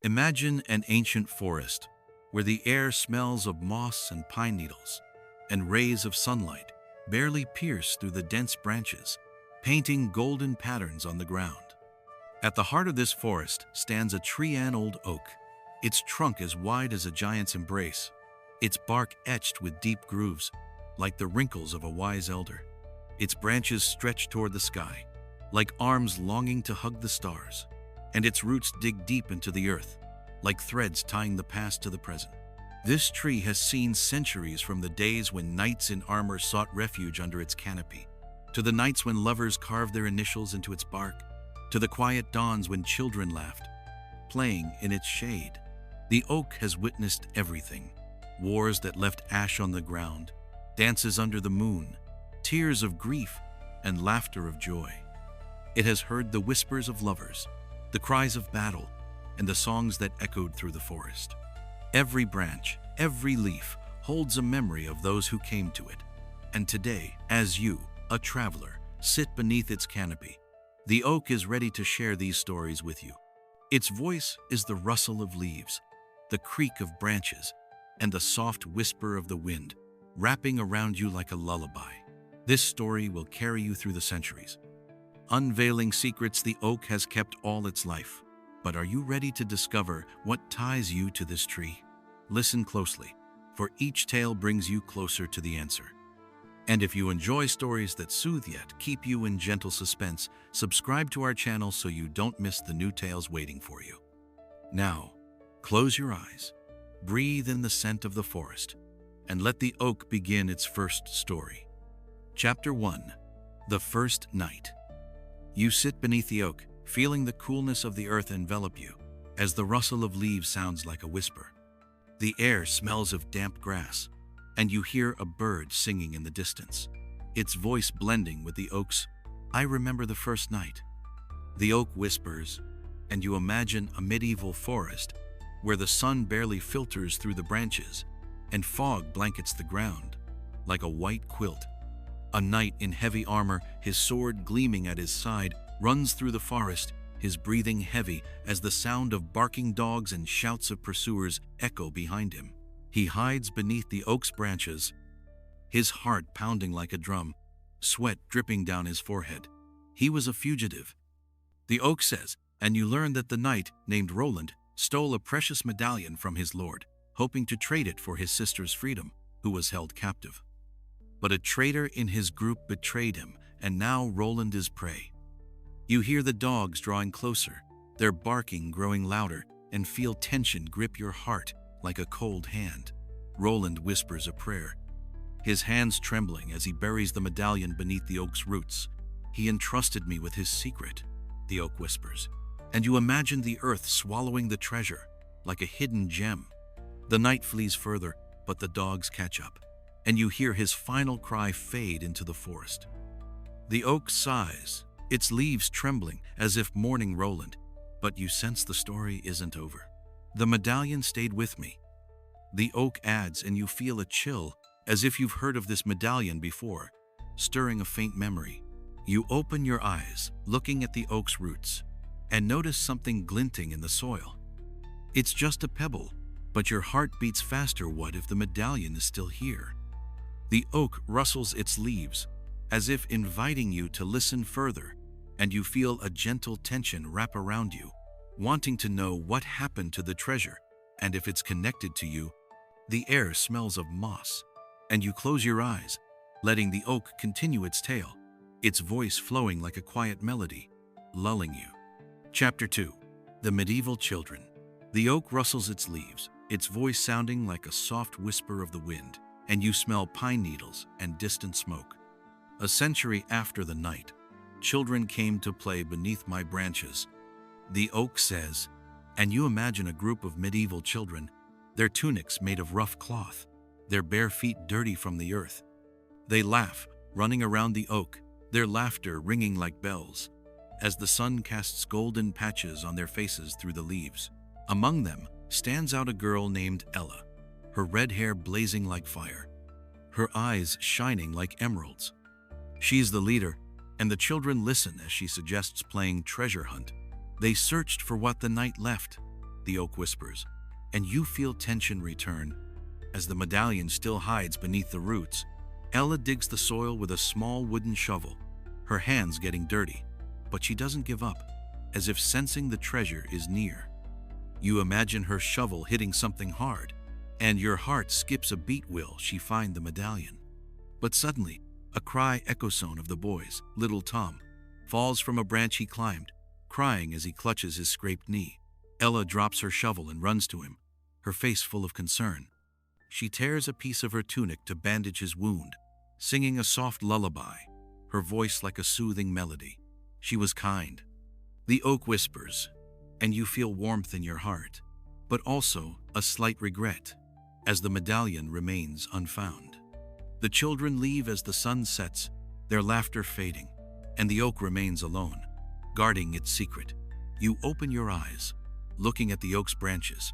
Imagine an ancient forest where the air smells of moss and pine needles, and rays of sunlight barely pierce through the dense branches, painting golden patterns on the ground. At the heart of this forest stands a tree-old oak, its trunk as wide as a giant's embrace, its bark etched with deep grooves, like the wrinkles of a wise elder. Its branches stretch toward the sky, like arms longing to hug the stars, and its roots dig deep into the earth, like threads tying the past to the present. This tree has seen centuries, from the days when knights in armor sought refuge under its canopy, to the nights when lovers carved their initials into its bark, to the quiet dawns when children laughed, playing in its shade. The oak has witnessed everything: wars that left ash on the ground, dances under the moon, tears of grief, and laughter of joy. It has heard the whispers of lovers, the cries of battle, and the songs that echoed through the forest. Every branch, every leaf holds a memory of those who came to it. And today, as you, a traveler, sit beneath its canopy, the oak is ready to share these stories with you. Its voice is the rustle of leaves, the creak of branches, and the soft whisper of the wind, wrapping around you like a lullaby. This story will carry you through the centuries, unveiling secrets the oak has kept all its life. But are you ready to discover what ties you to this tree? Listen closely, for each tale brings you closer to the answer. And if you enjoy stories that soothe yet keep you in gentle suspense, subscribe to our channel so you don't miss the new tales waiting for you. Now, close your eyes, breathe in the scent of the forest, and let the oak begin its first story. Chapter 1: The First Night. You sit beneath the oak, feeling the coolness of the earth envelop you, as the rustle of leaves sounds like a whisper. The air smells of damp grass, and you hear a bird singing in the distance, its voice blending with the oak's. I remember the first night. The oak whispers, and you imagine a medieval forest where the sun barely filters through the branches and fog blankets the ground like a white quilt. A knight in heavy armor, his sword gleaming at his side, runs through the forest, his breathing heavy as the sound of barking dogs and shouts of pursuers echo behind him. He hides beneath the oak's branches, his heart pounding like a drum, sweat dripping down his forehead. He was a fugitive, the oak says, and you learn that the knight, named Roland, stole a precious medallion from his lord, hoping to trade it for his sister's freedom, who was held captive. But a traitor in his group betrayed him, and now Roland is prey. You hear the dogs drawing closer, their barking growing louder, and feel tension grip your heart like a cold hand. Roland whispers a prayer, his hands trembling as he buries the medallion beneath the oak's roots. He entrusted me with his secret, the oak whispers, and you imagine the earth swallowing the treasure like a hidden gem. The knight flees further, but the dogs catch up, and you hear his final cry fade into the forest. The oak sighs, its leaves trembling as if mourning Roland, but you sense the story isn't over. The medallion stayed with me, the oak adds, and you feel a chill as if you've heard of this medallion before, stirring a faint memory. You open your eyes, looking at the oak's roots, and notice something glinting in the soil. It's just a pebble, but your heart beats faster. What if the medallion is still here? The oak rustles its leaves, as if inviting you to listen further, and you feel a gentle tension wrap around you, wanting to know what happened to the treasure and if it's connected to you. The air smells of moss, and you close your eyes, letting the oak continue its tale, its voice flowing like a quiet melody, lulling you. Chapter 2: The Medieval Children. The oak rustles its leaves, its voice sounding like a soft whisper of the wind, and you smell pine needles and distant smoke. A century after the night, children came to play beneath my branches, the oak says, and you imagine a group of medieval children, their tunics made of rough cloth, their bare feet dirty from the earth. They laugh, running around the oak, their laughter ringing like bells, as the sun casts golden patches on their faces through the leaves. Among them stands out a girl named Ella, her red hair blazing like fire, her eyes shining like emeralds. She's the leader, and the children listen as she suggests playing treasure hunt. They searched for what the night left, the oak whispers, and you feel tension return. As the medallion still hides beneath the roots, Ella digs the soil with a small wooden shovel, her hands getting dirty, but she doesn't give up, as if sensing the treasure is near. You imagine her shovel hitting something hard, and your heart skips a beat. Will she find the medallion? But suddenly, a cry echosone of the boy's, little Tom, falls from a branch he climbed, crying as he clutches his scraped knee. Ella drops her shovel and runs to him, her face full of concern. She tears a piece of her tunic to bandage his wound, singing a soft lullaby, her voice like a soothing melody. She was kind. The oak whispers, and you feel warmth in your heart, but also a slight regret, as the medallion remains unfound. The children leave as the sun sets, their laughter fading, and the oak remains alone, guarding its secret. You open your eyes, looking at the oak's branches,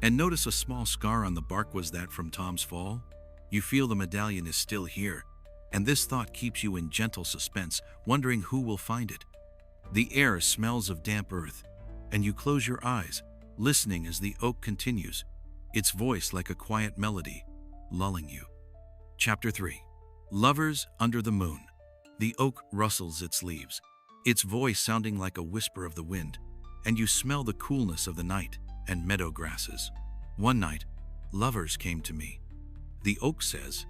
and notice a small scar on the bark. Was that from Tom's fall? You feel the medallion is still here, and this thought keeps you in gentle suspense, wondering who will find it. The air smells of damp earth, and you close your eyes, listening as the oak continues, its voice like a quiet melody, lulling you. Chapter 3. Lovers under the moon. The oak rustles its leaves, its voice sounding like a whisper of the wind, and you smell the coolness of the night and meadow grasses. One night, lovers came to me, the oak says,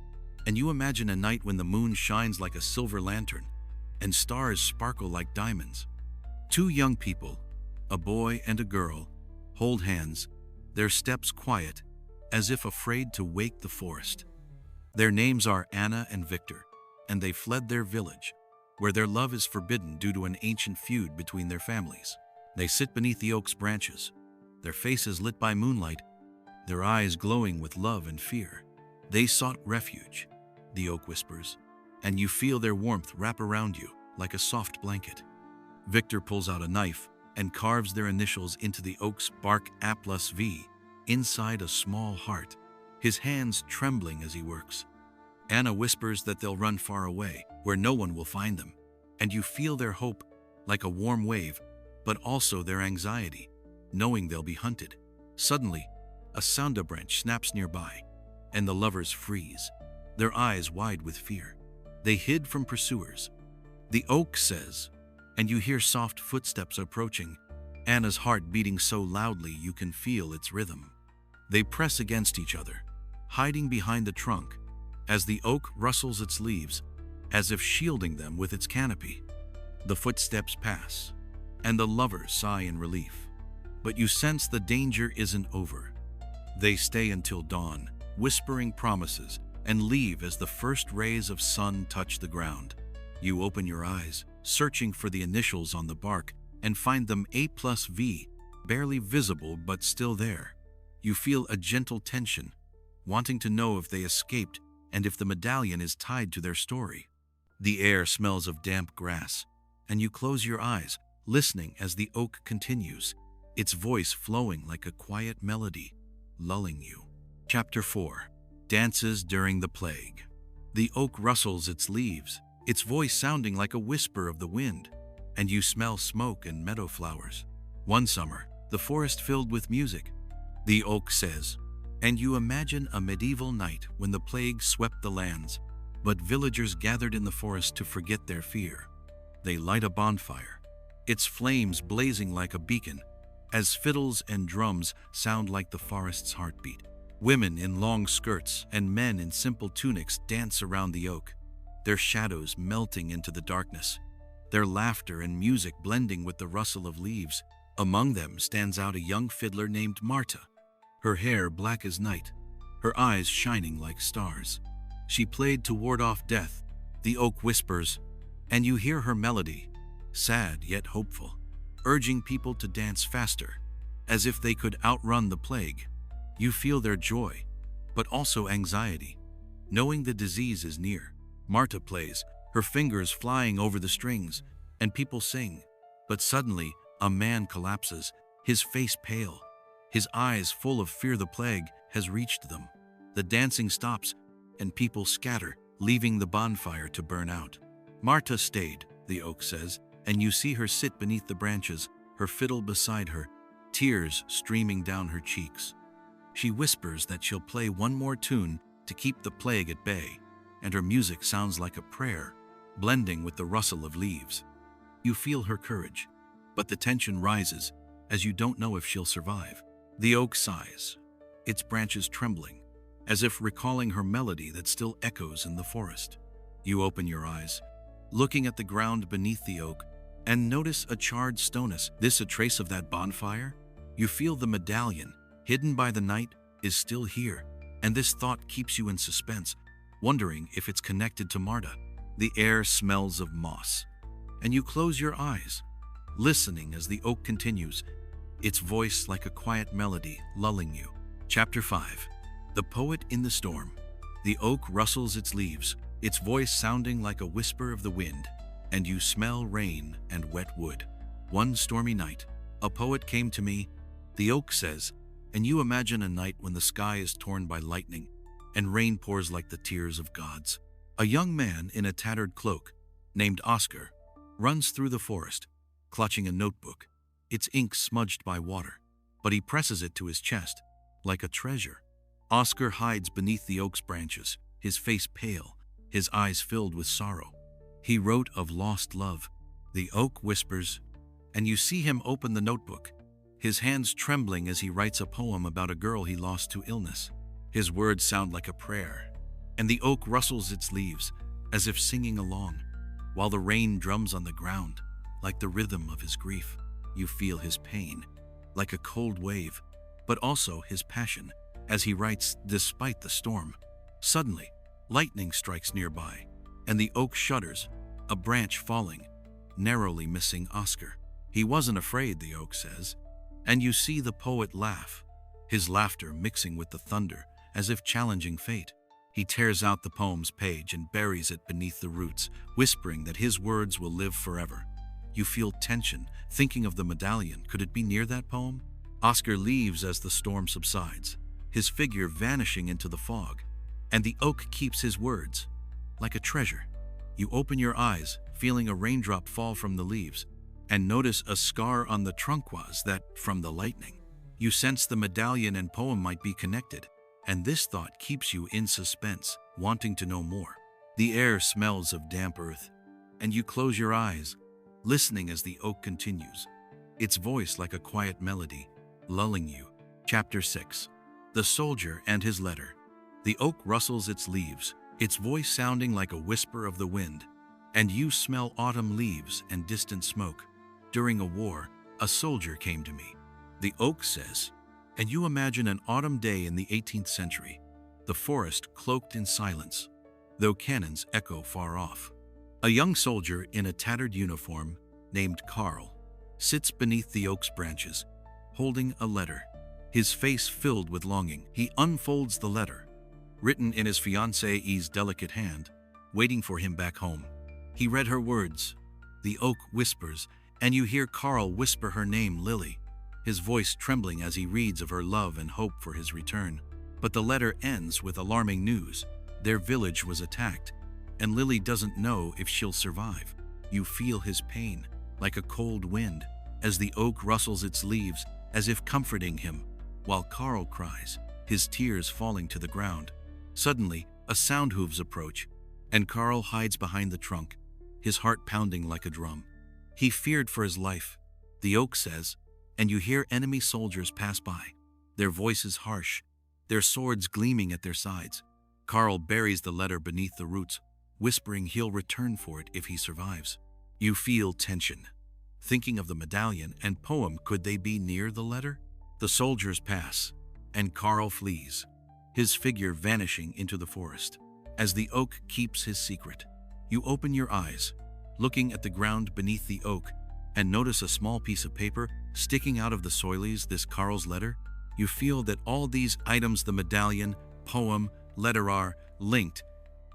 and you imagine a night when the moon shines like a silver lantern and stars sparkle like diamonds. Two young people, a boy and a girl, hold hands, their steps quiet, as if afraid to wake the forest. Their names are Anna and Victor, and they fled their village, where their love is forbidden due to an ancient feud between their families. They sit beneath the oak's branches, their faces lit by moonlight, their eyes glowing with love and fear. They sought refuge, the oak whispers, and you feel their warmth wrap around you like a soft blanket. Victor pulls out a knife and carves their initials into the oak's bark A+V inside a small heart, his hands trembling as he works. Anna whispers that they'll run far away, where no one will find them, and you feel their hope like a warm wave, but also their anxiety, knowing they'll be hunted. Suddenly, a sounda branch snaps nearby, and the lovers freeze, their eyes wide with fear. They hid from pursuers. The oak says, and you hear soft footsteps approaching, Anna's heart beating so loudly you can feel its rhythm. They press against each other, hiding behind the trunk, as the oak rustles its leaves, as if shielding them with its canopy. The footsteps pass, and the lovers sigh in relief. But you sense the danger isn't over. They stay until dawn, whispering promises, and leave as the first rays of sun touch the ground. You open your eyes, searching for the initials on the bark, and find them A+V, barely visible but still there. You feel a gentle tension, wanting to know if they escaped and if the medallion is tied to their story. The air smells of damp grass, and you close your eyes, listening as the oak continues, its voice flowing like a quiet melody, lulling you. Chapter 4. Dances during the plague. The oak rustles its leaves, its voice sounding like a whisper of the wind, and you smell smoke and meadow flowers. One summer, the forest filled with music, the oak says, and you imagine a medieval night when the plague swept the lands, but villagers gathered in the forest to forget their fear. They light a bonfire, its flames blazing like a beacon, as fiddles and drums sound like the forest's heartbeat. Women in long skirts and men in simple tunics dance around the oak, their shadows melting into the darkness, their laughter and music blending with the rustle of leaves. Among them stands out a young fiddler named Marta, her hair black as night, her eyes shining like stars. She played to ward off death, the oak whispers, and you hear her melody, sad yet hopeful, urging people to dance faster, as if they could outrun the plague. You feel their joy, but also anxiety, knowing the disease is near. Marta plays, her fingers flying over the strings, and people sing. But suddenly, a man collapses, his face pale, his eyes full of fear. The plague has reached them. The dancing stops, and people scatter, leaving the bonfire to burn out. Marta stayed, the oak says, and you see her sit beneath the branches, her fiddle beside her, tears streaming down her cheeks. She whispers that she'll play one more tune to keep the plague at bay, and her music sounds like a prayer, blending with the rustle of leaves. You feel her courage, but the tension rises as you don't know if she'll survive. The oak sighs, its branches trembling, as if recalling her melody that still echoes in the forest. You open your eyes, looking at the ground beneath the oak, and notice a charred stone. Is this a trace of that bonfire? You feel the medallion, hidden by the night, is still here, and this thought keeps you in suspense, wondering if it's connected to Marta. The air smells of moss, and you close your eyes, listening as the oak continues, its voice like a quiet melody lulling you. Chapter 5. The Poet in the Storm. The oak rustles its leaves, its voice sounding like a whisper of the wind, and you smell rain and wet wood. One stormy night, a poet came to me, the oak says, and you imagine a night when the sky is torn by lightning and rain pours like the tears of gods. A young man in a tattered cloak, named Oscar, runs through the forest, clutching a notebook, its ink smudged by water, but he presses it to his chest, like a treasure. Oscar hides beneath the oak's branches, his face pale, his eyes filled with sorrow. He wrote of lost love, the oak whispers, and you see him open the notebook, his hands trembling as he writes a poem about a girl he lost to illness. His words sound like a prayer, and the oak rustles its leaves, as if singing along, while the rain drums on the ground, like the rhythm of his grief. You feel his pain, like a cold wave, but also his passion, as he writes despite the storm. Suddenly, lightning strikes nearby, and the oak shudders, a branch falling, narrowly missing Oscar. He wasn't afraid, the oak says, and you see the poet laugh, his laughter mixing with the thunder, as if challenging fate. He tears out the poem's page and buries it beneath the roots, whispering that his words will live forever. You feel tension, thinking of the medallion. Could it be near that poem? Oscar leaves as the storm subsides, his figure vanishing into the fog, and the oak keeps his words, like a treasure. You open your eyes, feeling a raindrop fall from the leaves, and notice a scar on the turquoise that, from the lightning. You sense the medallion and poem might be connected, and this thought keeps you in suspense, wanting to know more. The air smells of damp earth, and you close your eyes, listening as the oak continues, its voice like a quiet melody, lulling you. Chapter 6. The Soldier and His Letter. The oak rustles its leaves, its voice sounding like a whisper of the wind, and you smell autumn leaves and distant smoke. During a war, a soldier came to me, the oak says, and you imagine an autumn day in the 18th century, the forest cloaked in silence, though cannons echo far off. A young soldier in a tattered uniform, named Carl, sits beneath the oak's branches, holding a letter, his face filled with longing. He unfolds the letter, written in his fiancée's delicate hand, waiting for him back home. He read her words. The oak whispers, and you hear Carl whisper her name, Lily, his voice trembling as he reads of her love and hope for his return. But the letter ends with alarming news. Their village was attacked, and Lily doesn't know if she'll survive. You feel his pain, like a cold wind, as the oak rustles its leaves, as if comforting him, while Carl cries, his tears falling to the ground. Suddenly, a sound hooves approach, and Carl hides behind the trunk, his heart pounding like a drum. He feared for his life, the oak says, and you hear enemy soldiers pass by, their voices harsh, their swords gleaming at their sides. Carl buries the letter beneath the roots, whispering he'll return for it if he survives. You feel tension, thinking of the medallion and poem. Could they be near the letter? The soldiers pass, and Carl flees, his figure vanishing into the forest. As the oak keeps his secret, you open your eyes, looking at the ground beneath the oak, and notice a small piece of paper sticking out of the soilies. This Carl's letter. You feel that all these items, the medallion, poem, letter, are linked,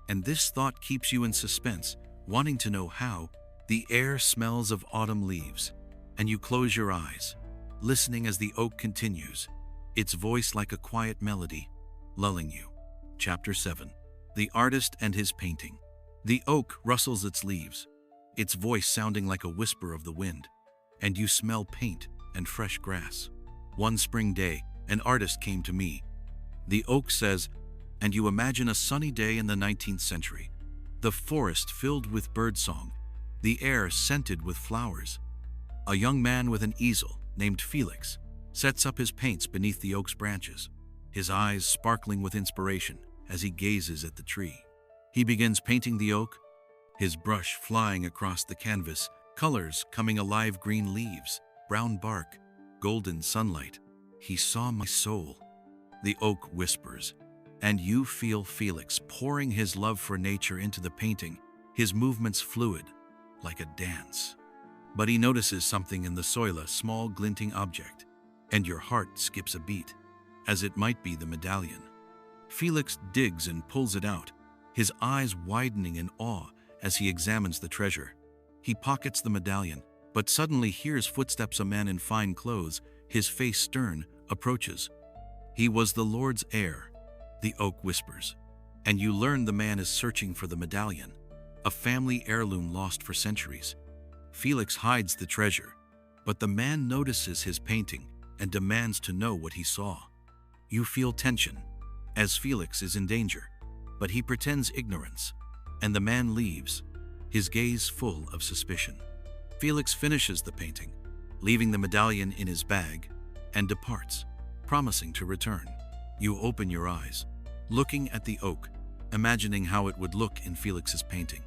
and this thought keeps you in suspense, wanting to know how. The air smells of autumn leaves, and you close your eyes, listening as the oak continues, its voice like a quiet melody, lulling you. Chapter 7. The Artist and His Painting. The oak rustles its leaves, its voice sounding like a whisper of the wind, and you smell paint and fresh grass. One spring day, an artist came to me. The oak says, and you imagine a sunny day in the 19th century. The forest filled with birdsong, the air scented with flowers. A young man with an easel, named Felix, sets up his paints beneath the oak's branches, his eyes sparkling with inspiration as he gazes at the tree. He begins painting the oak, his brush flying across the canvas, colors coming alive: green leaves, brown bark, golden sunlight. He saw my soul. The oak whispers, and you feel Felix pouring his love for nature into the painting, his movements fluid, like a dance. But he notices something in the soil, a small glinting object, and your heart skips a beat, as it might be the medallion. Felix digs and pulls it out, his eyes widening in awe as he examines the treasure. He pockets the medallion, but suddenly hears footsteps. A man in fine clothes, his face stern, approaches. He was the Lord's heir, the oak whispers, and you learn the man is searching for the medallion, a family heirloom lost for centuries. Felix hides the treasure, but the man notices his painting and demands to know what he saw. You feel tension, as Felix is in danger, but he pretends ignorance, and the man leaves, his gaze full of suspicion. Felix finishes the painting, leaving the medallion in his bag, and departs, promising to return. You open your eyes, looking at the oak, imagining how it would look in Felix's painting.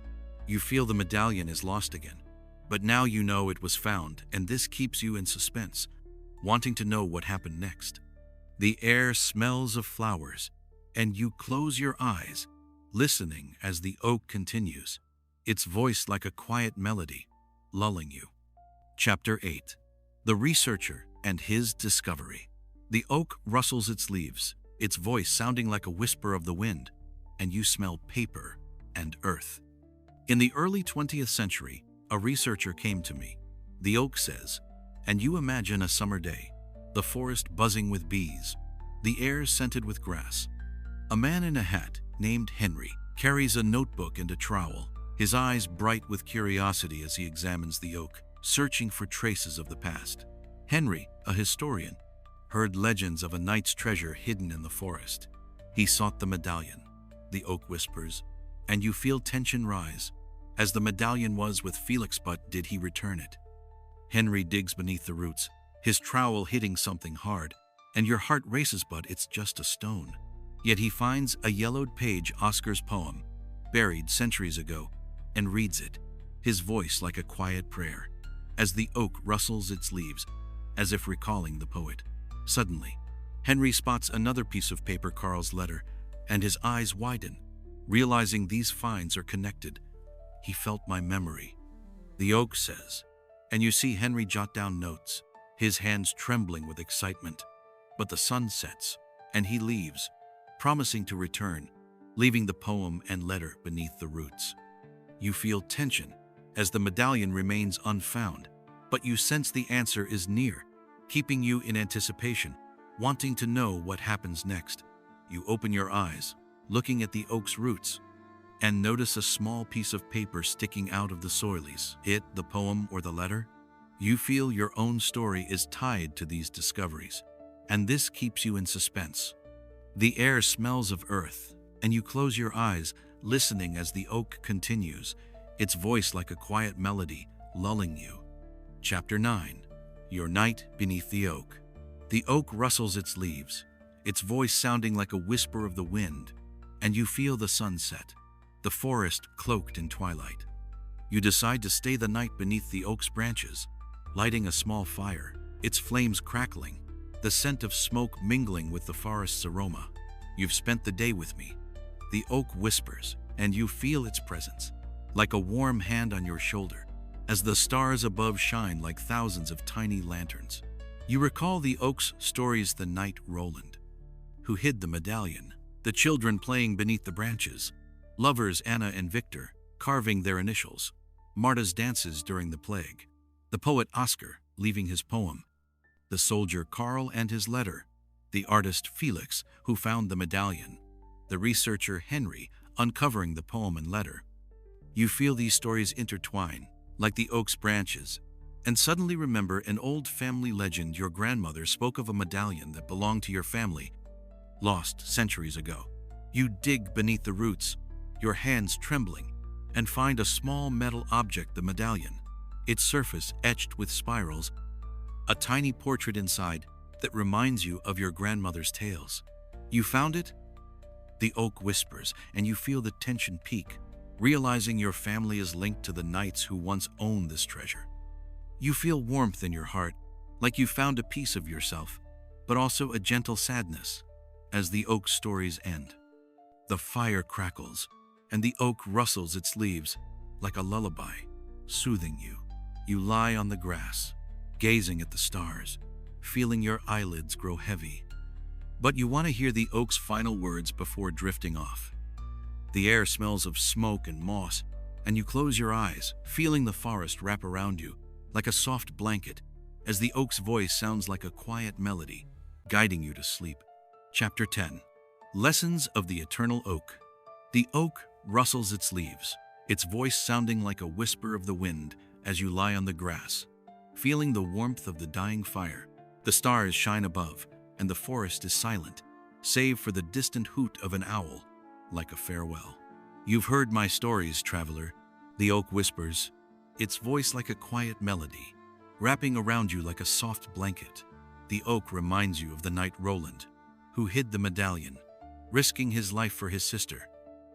You feel the medallion is lost again, but now you know it was found, and this keeps you in suspense, wanting to know what happened next. The air smells of flowers, and you close your eyes, listening as the oak continues, its voice like a quiet melody, lulling you. Chapter 8. The Researcher and His Discovery. The oak rustles its leaves, its voice sounding like a whisper of the wind, and you smell paper and earth. In the early 20th century, a researcher came to me. The oak says, and you imagine a summer day, the forest buzzing with bees, the air scented with grass. A man in a hat, named Henry, carries a notebook and a trowel, his eyes bright with curiosity as he examines the oak, searching for traces of the past. Henry, a historian, heard legends of a knight's treasure hidden in the forest. He sought the medallion, the oak whispers, and you feel tension rise, as the medallion was with Felix, but did he return it? Henry digs beneath the roots, his trowel hitting something hard, and your heart races, but it's just a stone. Yet he finds a yellowed page, Oscar's poem, buried centuries ago, and reads it, his voice like a quiet prayer, as the oak rustles its leaves, as if recalling the poet. Suddenly, Henry spots another piece of paper, Carl's letter, and his eyes widen, realizing these finds are connected. He felt my memory, the oak says, and you see Henry jot down notes, his hands trembling with excitement. But the sun sets, and he leaves, promising to return, leaving the poem and letter beneath the roots. You feel tension as the medallion remains unfound, but you sense the answer is near, keeping you in anticipation, wanting to know what happens next. You open your eyes, looking at the oak's roots, and notice a small piece of paper sticking out of the soil. Is it the poem or the letter? You feel your own story is tied to these discoveries, and this keeps you in suspense. The air smells of earth, and you close your eyes, listening as the oak continues, its voice like a quiet melody, lulling you. Chapter 9. Your Night Beneath the Oak. The oak rustles its leaves, its voice sounding like a whisper of the wind, and you feel the sunset, the forest cloaked in twilight. You decide to stay the night beneath the oak's branches, lighting a small fire, its flames crackling, the scent of smoke mingling with the forest's aroma. You've spent the day with me, the oak whispers, and you feel its presence, like a warm hand on your shoulder, as the stars above shine like thousands of tiny lanterns. You recall the oak's stories, the knight Roland, who hid the medallion, the children playing beneath the branches, lovers Anna and Victor carving their initials, Marta's dances during the plague, the poet Oscar leaving his poem, the soldier Carl and his letter, the artist Felix who found the medallion, the researcher Henry uncovering the poem and letter. You feel these stories intertwine, like the oak's branches, and suddenly remember an old family legend. Your grandmother spoke of a medallion that belonged to your family, lost centuries ago. You dig beneath the roots, your hands trembling, and find a small metal object, the medallion, its surface etched with spirals, a tiny portrait inside that reminds you of your grandmother's tales. You found it? The oak whispers, and you feel the tension peak, realizing your family is linked to the knights who once owned this treasure. You feel warmth in your heart, like you found a piece of yourself, but also a gentle sadness as the oak stories end. The fire crackles, and the oak rustles its leaves like a lullaby, soothing you. You lie on the grass, gazing at the stars, feeling your eyelids grow heavy. But you want to hear the oak's final words before drifting off. The air smells of smoke and moss, and you close your eyes, feeling the forest wrap around you like a soft blanket, as the oak's voice sounds like a quiet melody, guiding you to sleep. Chapter 10. Lessons of the Eternal Oak. The oak rustles its leaves, its voice sounding like a whisper of the wind as you lie on the grass, feeling the warmth of the dying fire. The stars shine above, and the forest is silent, save for the distant hoot of an owl, like a farewell. You've heard my stories, traveler, the oak whispers, its voice like a quiet melody, wrapping around you like a soft blanket. The oak reminds you of the knight Roland, who hid the medallion, risking his life for his sister,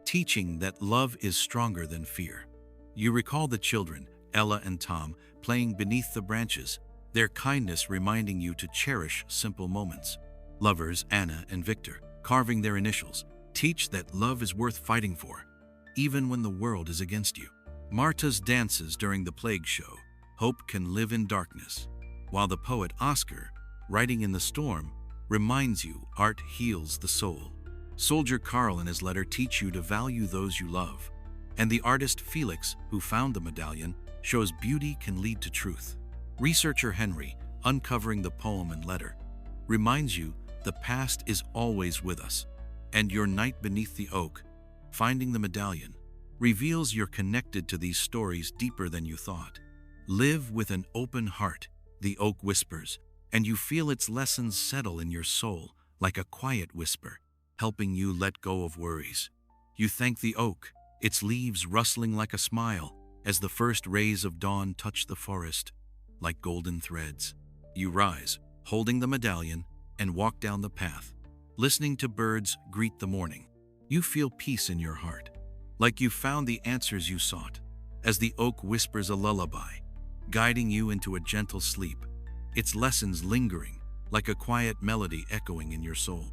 teaching that love is stronger than fear. You recall the children, Ella and Tom, playing beneath the branches, their kindness reminding you to cherish simple moments. Lovers, Anna and Victor, carving their initials, teach that love is worth fighting for, even when the world is against you. Marta's dances during the plague show, hope can live in darkness, while the poet Oscar, writing in the storm, reminds you art heals the soul. Soldier Carl and his letter teach you to value those you love, and the artist Felix, who found the medallion, shows beauty can lead to truth. Researcher Henry, uncovering the poem and letter, reminds you the past is always with us, and your night beneath the oak, finding the medallion, reveals you're connected to these stories deeper than you thought. Live with an open heart, the oak whispers, and you feel its lessons settle in your soul like a quiet whisper, helping you let go of worries. You thank the oak, its leaves rustling like a smile as the first rays of dawn touch the forest like golden threads. You rise, holding the medallion, and walk down the path, listening to birds greet the morning. You feel peace in your heart, like you found the answers you sought, as the oak whispers a lullaby, guiding you into a gentle sleep, its lessons lingering like a quiet melody echoing in your soul.